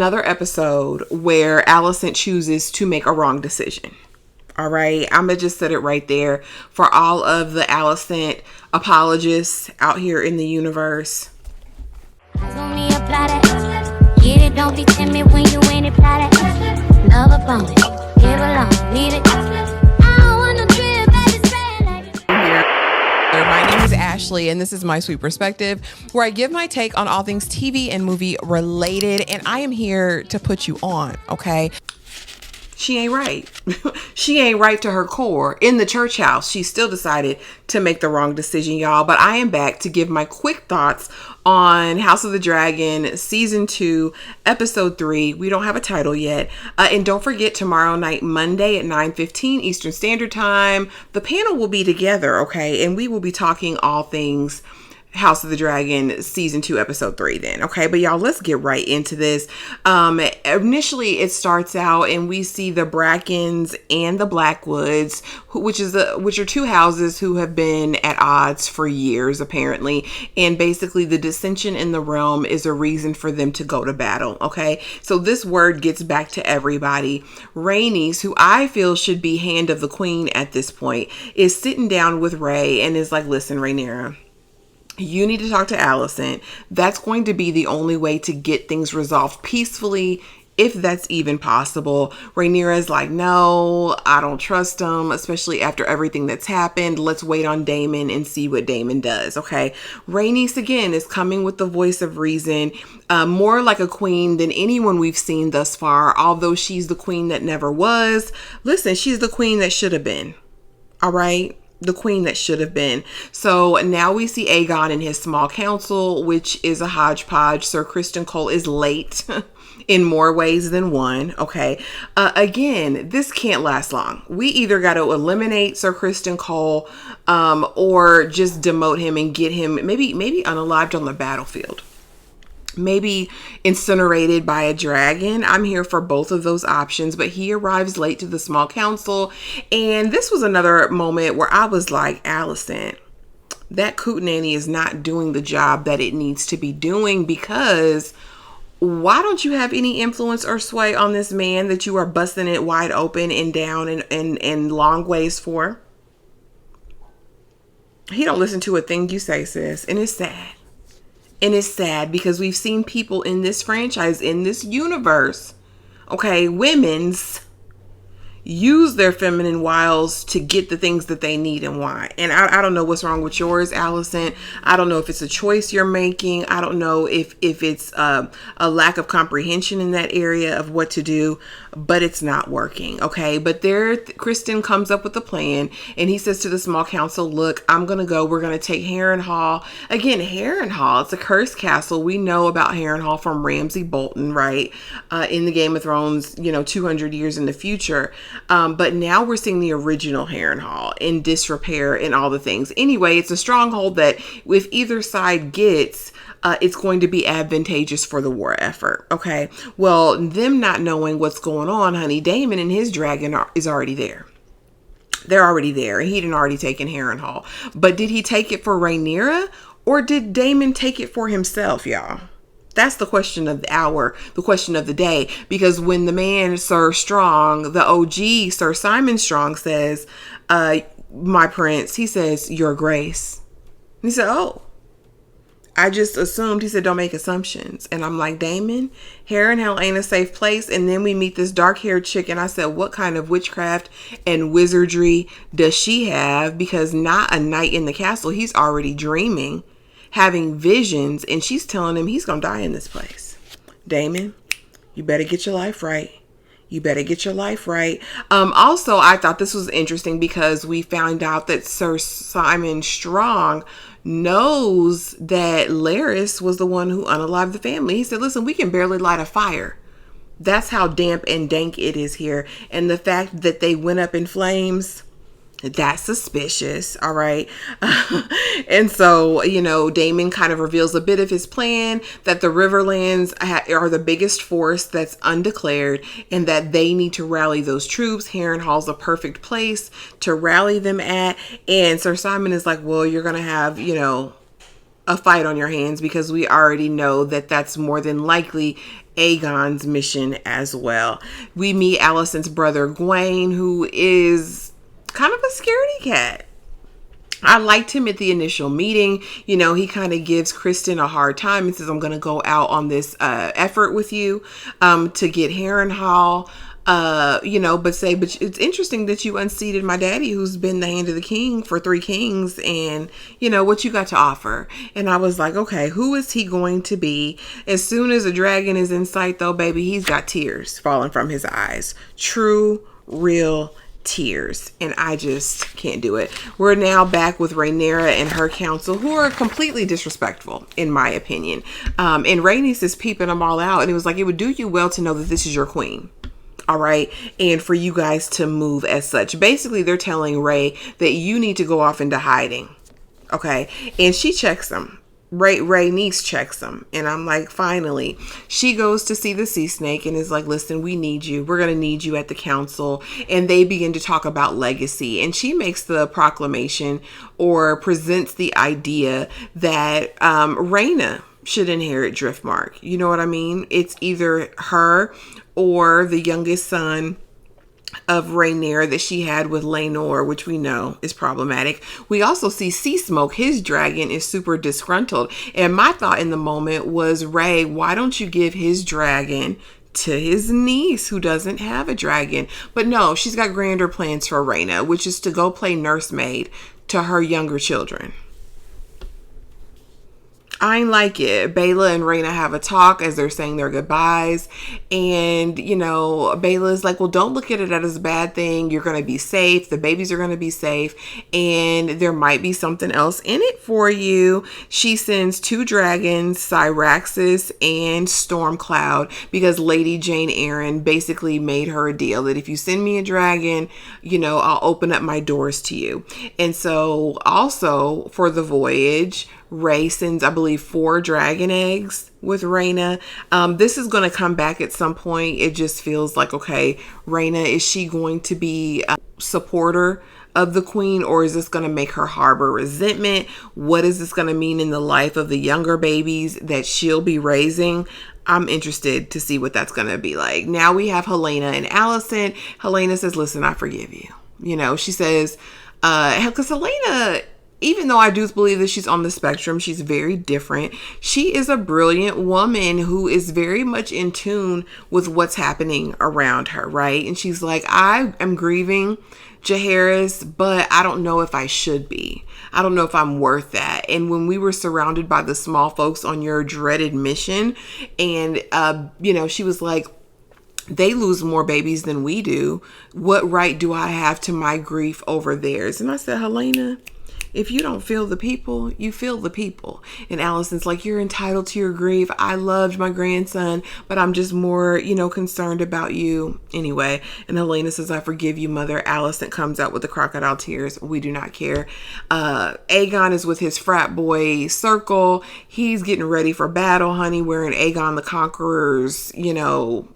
Another episode where Alicent chooses to make a wrong decision. All right, I'm gonna just set it right there for all of the Alicent apologists out here in the universe. Don't be timid when you ain't it. Love upon it, give along, need it. My name is Ashley, and this is My Sweet Perspective, where I give my take on all things TV and movie related, and I am here to put you on, okay? She ain't right. She ain't right to her core. In the church house, she still decided to make the wrong decision, y'all. But I am back to give my quick thoughts on House of the Dragon Season 2, Episode 3. We don't have a title yet. And don't forget, tomorrow night, Monday at 9:15 Eastern Standard Time, the panel will be together, okay? And we will be talking all things House of the Dragon Season 2 Episode 3 then, okay? But y'all, let's get right into this. Initially, it starts out and we see the Brackens and the Blackwoods, which are two houses who have been at odds for years, apparently. And basically, the dissension in the realm is a reason for them to go to battle, okay? So this word gets back to everybody. Rhaenys, who I feel should be Hand of the Queen at this point, is sitting down with Rhae and is like, listen, Rhaenyra, you need to talk to Alicent. That's going to be the only way to get things resolved peacefully, if that's even possible. Rhaenyra is like, no, I don't trust him, especially after everything that's happened. Let's wait on Daemon and see what Daemon does, okay? Rhaenys, again, is coming with the voice of reason, more like a queen than anyone we've seen thus far, although she's the queen that never was. Listen, she's the queen that should have been, all right? The queen that should have been. So now we see Aegon and his small council, which is a hodgepodge. Sir Criston Cole is late in more ways than one. Okay. Again, this can't last long. We either got to eliminate Sir Criston Cole, or just demote him and get him maybe unalived on the battlefield. Maybe incinerated by a dragon. I'm here for both of those options, but he arrives late to the small council. And this was another moment where I was like, Alicent, that Kootenanny is not doing the job that it needs to be doing, because why don't you have any influence or sway on this man that you are busting it wide open and down and long ways for? He don't listen to a thing you say, sis. And it's sad. And it's sad because we've seen people in this franchise, in this universe, okay, women's, use their feminine wiles to get the things that they need and want. And I don't know what's wrong with yours, Alicent. I don't know if it's a choice you're making. I don't know if it's a lack of comprehension in that area of what to do, but it's not working, okay? But there, Criston comes up with a plan, and he says to the small council, look, we're going to take Harrenhal. Again, Harrenhal, it's a cursed castle. We know about Harrenhal from Ramsay Bolton, right? In the Game of Thrones, 200 years in the future. But now we're seeing the original Harrenhal in disrepair and all the things. Anyway, it's a stronghold that if either side gets, it's going to be advantageous for the war effort. Okay. Well, them not knowing what's going on, honey, Daemon and his dragon is already there. They're already there. He didn't already taken Harrenhal. But did he take it for Rhaenyra, or did Daemon take it for himself, y'all? That's the question of the hour, the question of the day. Because when the man, Sir Strong, the OG, Sir Simon Strong says, my prince, he says, your grace. And he said, oh, I just assumed. He said, don't make assumptions. And I'm like, Daemon, Harrenhal ain't a safe place. And then we meet this dark-haired chick. And I said, what kind of witchcraft and wizardry does she have? Because not a night in the castle. He's already dreaming, having visions, and she's telling him he's gonna die in this place. Daemon, you better get your life right. You better get your life right. Also, I thought this was interesting because we found out that Sir Simon Strong knows that Larys was the one who unalived the family. He said, listen, we can barely light a fire. That's how damp and dank it is here. And the fact that they went up in flames, that's suspicious. All right. And so, Daemon kind of reveals a bit of his plan, that the Riverlands are the biggest force that's undeclared, and that they need to rally those troops. Harrenhal's a perfect place to rally them at. And Sir Simon is like, well, you're going to have, a fight on your hands, because we already know that that's more than likely Aegon's mission as well. We meet Alicent's brother Gwaine, who is kind of a scaredy cat. I liked him at the initial meeting. You know, he kind of gives Kristen a hard time and says, I'm going to go out on this effort with you to get Harrenhal. But it's interesting that you unseated my daddy, who's been the hand of the king for 3 kings, and what you got to offer. And I was like, okay, who is he going to be? As soon as a dragon is in sight, though, baby, he's got tears falling from his eyes. True, real tears. And I just can't do it. We're now back with Rhaenyra and her council, who are completely disrespectful, in my opinion. And Rhaenys is peeping them all out, and it was like, it would do you well to know that this is your queen. All right. And for you guys to move as such. Basically, they're telling Ray that you need to go off into hiding. Okay. And she checks them. Rhaenys checks them. And I'm like, finally. She goes to see the sea snake and is like, listen, we need you. We're going to need you at the council. And they begin to talk about legacy. And she makes the proclamation, or presents the idea, that Rhaena should inherit Driftmark. You know what I mean? It's either her or the youngest son of Rhaenyra that she had with Laenor, which we know is problematic. We also see Sea Smoke, his dragon, is super disgruntled. And my thought in the moment was, Ray, why don't you give his dragon to his niece who doesn't have a dragon? But no, she's got grander plans for Rhaena, which is to go play nursemaid to her younger children. I ain't like it. Baela and Rhaena have a talk as they're saying their goodbyes. And, Baela is like, well, don't look at it as a bad thing. You're going to be safe. The babies are going to be safe. And there might be something else in it for you. She sends 2 dragons, Syraxis and Stormcloud, because Lady Jane Eyre basically made her a deal that if you send me a dragon, I'll open up my doors to you. And so also for the voyage, Ray sends, I believe, 4 dragon eggs with Rhaena. This is going to come back at some point. It just feels like, okay, Rhaena, is she going to be a supporter of the queen, or is this going to make her harbor resentment? What is this going to mean in the life of the younger babies that she'll be raising? I'm interested to see what that's going to be like. Now we have Helena and Alicent. Helena says, listen, I forgive you. She says, because Helena, even though I do believe that she's on the spectrum, she's very different. She is a brilliant woman who is very much in tune with what's happening around her, right? And she's like, I am grieving Jaehaerys, but I don't know if I should be. I don't know if I'm worth that. And when we were surrounded by the small folks on your dreaded mission, and, she was like, they lose more babies than we do. What right do I have to my grief over theirs? And I said, Helena, if you don't feel the people, you feel the people. And Alicent's like, you're entitled to your grief. I loved my grandson, but I'm just more, concerned about you. Anyway, and Helena says, I forgive you, mother. Alicent comes out with the crocodile tears. We do not care. Aegon is with his frat boy circle. He's getting ready for battle, honey, wearing Aegon the Conqueror's,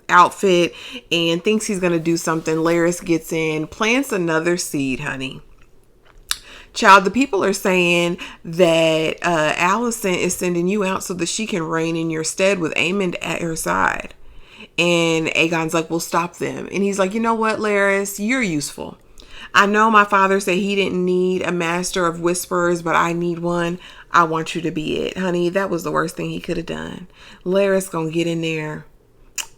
outfit, and thinks he's going to do something. Larys gets in, plants another seed, honey. Child, the people are saying that Alicent is sending you out so that she can reign in your stead with Aemond at her side. And Aegon's like, well, stop them. And he's like, you know what, Larys, you're useful. I know my father said he didn't need a master of whispers, but I need one. I want you to be it. Honey, that was the worst thing he could have done. Larys gonna get in there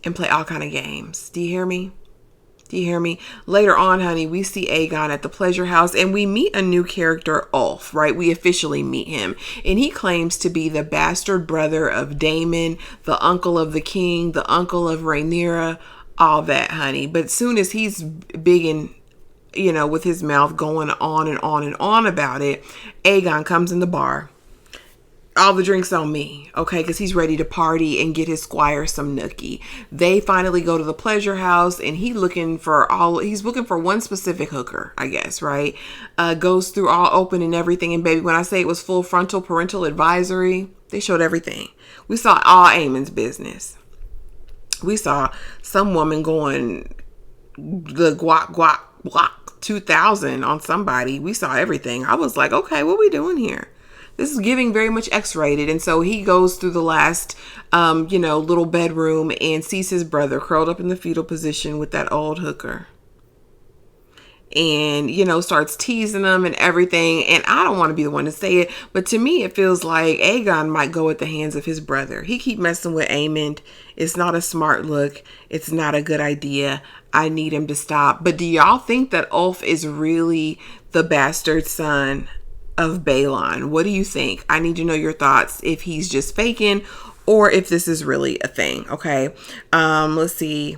and play all kind of games. Do you hear me? Do you hear me? Later on, honey, we see Aegon at the pleasure house, and we meet a new character, Ulf, right? We officially meet him, and he claims to be the bastard brother of Daemon, the uncle of the king, the uncle of Rhaenyra, all that, honey. But soon as he's big and, with his mouth going on and on and on about it, Aegon comes in the bar. All the drinks on me, okay? Because he's ready to party and get his squire some nookie. They finally go to the pleasure house, and he's looking for one specific hooker, I guess, right? Goes through all open and everything. And baby, when I say it was full frontal parental advisory, they showed everything. We saw all Aemon's business. We saw some woman going the guac 2000 on somebody. We saw everything. I was like, okay, what we doing here? This is giving very much X-rated. And so he goes through the last, little bedroom and sees his brother curled up in the fetal position with that old hooker. And, starts teasing him and everything. And I don't want to be the one to say it, but to me, it feels like Aegon might go at the hands of his brother. He keep messing with Aemond. It's not a smart look. It's not a good idea. I need him to stop. But do y'all think that Ulf is really the bastard son of Balon? What do you think? I need to know your thoughts, if he's just faking or if this is really a thing. Okay. Let's see.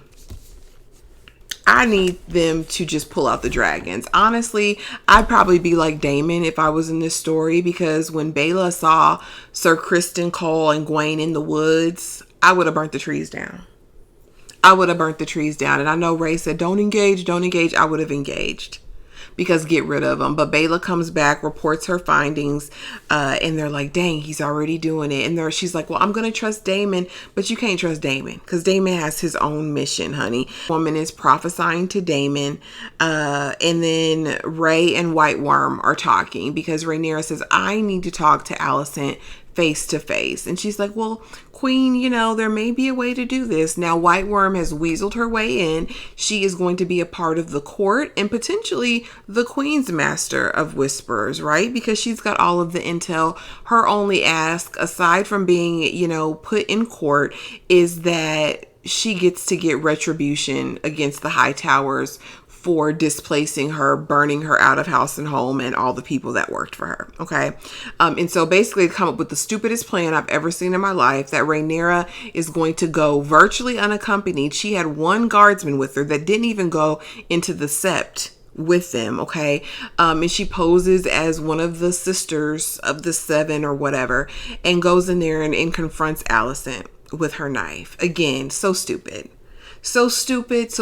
I need them to just pull out the dragons. Honestly, I'd probably be like Daemon if I was in this story, because when Baela saw Sir Criston Cole and Gwaine in the woods, I would have burnt the trees down. And I know Ray said, don't engage. I would have engaged, because get rid of them. But Baela comes back, reports her findings, and they're like, dang, he's already doing it. And she's like, well, I'm going to trust Daemon, but you can't trust Daemon because Daemon has his own mission, honey. Woman is prophesying to Daemon, and then Ray and White Worm are talking because Rhaenyra says, I need to talk to Alicent face to face. And she's like, well, Queen, there may be a way to do this. Now, White Worm has weaseled her way in. She is going to be a part of the court and potentially the Queen's Master of Whisperers, right? Because she's got all of the intel. Her only ask, aside from being, put in court, is that she gets to get retribution against the High Towers for displacing her, burning her out of house and home, and all the people that worked for her. Okay. And so basically come up with the stupidest plan I've ever seen in my life, that Rhaenyra is going to go virtually unaccompanied. She had one guardsman with her that didn't even go into the sept with them. Okay. And she poses as one of the sisters of the seven or whatever, and goes in there and confronts Alicent with her knife. Again, so stupid. So stupid,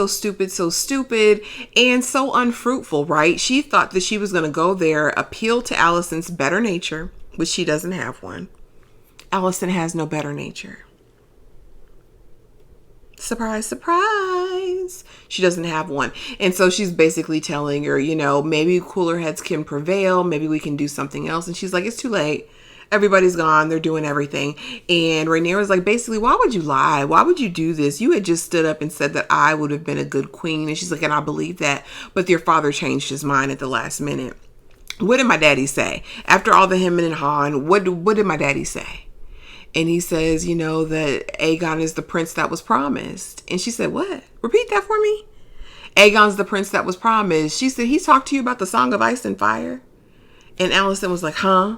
and so unfruitful, right? She thought that she was going to go there, appeal to Alicent's better nature, which she doesn't have one. Alicent has no better nature. Surprise, surprise. She doesn't have one. And so she's basically telling her, maybe cooler heads can prevail. Maybe we can do something else. And she's like, it's too late. Everybody's gone. They're doing everything. And Rhaenyra's like, basically, why would you lie? Why would you do this? You had just stood up and said that I would have been a good queen. And she's like, and I believe that. But your father changed his mind at the last minute. What did my daddy say? After all the hemming and hawing, what did my daddy say? And he says, that Aegon is the prince that was promised. And she said, what? Repeat that for me. Aegon's the prince that was promised. She said, he talked to you about the Song of Ice and Fire? And Alicent was like, huh?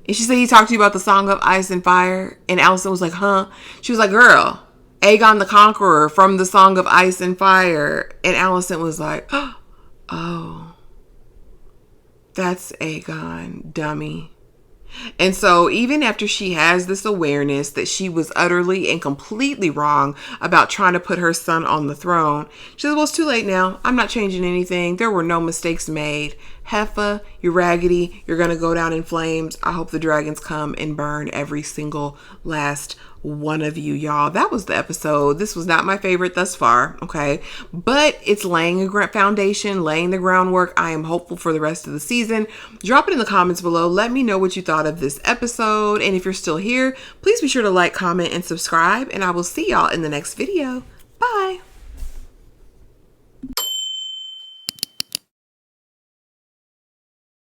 And she said, he talked to you about the Song of Ice and Fire? And Alicent was like, huh? She was like, girl, Aegon the Conqueror from the Song of Ice and Fire. And Alicent was like, oh, that's Aegon, dummy. And so even after she has this awareness that she was utterly and completely wrong about trying to put her son on the throne, she says, well, it's too late now. I'm not changing anything. There were no mistakes made. Heffa, you're raggedy. You're going to go down in flames. I hope the dragons come and burn every single last one of you, y'all. That was the episode. This was not my favorite thus far, okay? But it's laying a foundation, laying the groundwork. I am hopeful for the rest of the season. Drop it in the comments below. Let me know what you thought of this episode. And if you're still here, please be sure to like, comment, and subscribe. And I will see y'all in the next video. Bye.